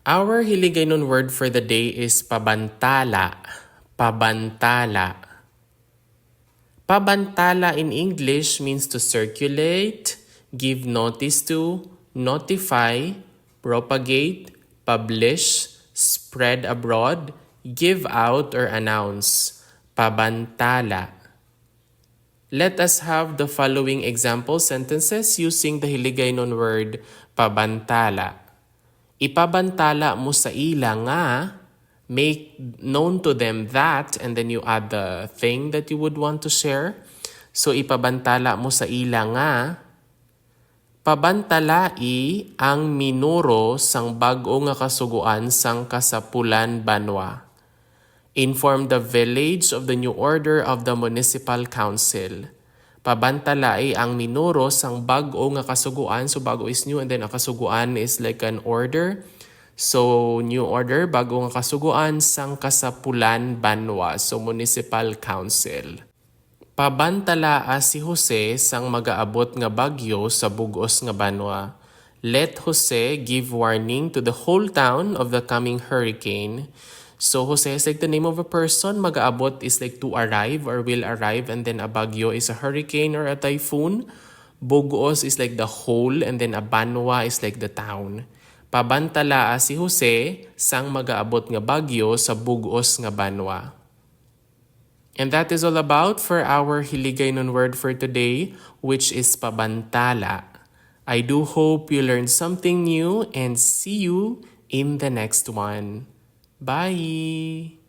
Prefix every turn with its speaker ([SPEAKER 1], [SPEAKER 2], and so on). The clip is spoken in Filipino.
[SPEAKER 1] Our Hiligaynon word for the day is pabantala. Pabantala. Pabantala in English means to circulate, give notice to, notify, propagate, publish, spread abroad, give out or announce. Pabantala. Let us have the following example sentences using the Hiligaynon word pabantala. Ipabantala mo sa ila nga, make known to them that, and then you add the thing that you would want to share. So ipabantala mo sa ila nga, pabantalai ang minuro sang bag-o nga kasuguan sang kasapulan banwa. Inform the village of the new order of the municipal council. Pabantalai ang minuro sang bag-o nga kasuguan. So bago is new and then ang kasuguan is like an order. So new order, bago nga kasuguan sang kasapulan banwa. So municipal council. Pabantalaa si Jose sang magaabot nga bagyo sa bugos nga banwa. Let Jose give warning to the whole town of the coming hurricane. So Jose is like the name of a person, mag-aabot is like to arrive or will arrive, and then a bagyo is a hurricane or a typhoon. Bugos is like the whole, and then a banwa is like the town. Pabantalaa si Jose sang mag-aabot nga bagyo sa bugos nga banwa. And that is all about for our Hiligaynon word for today, which is pabantala. I do hope you learned something new and see you in the next one. Bye!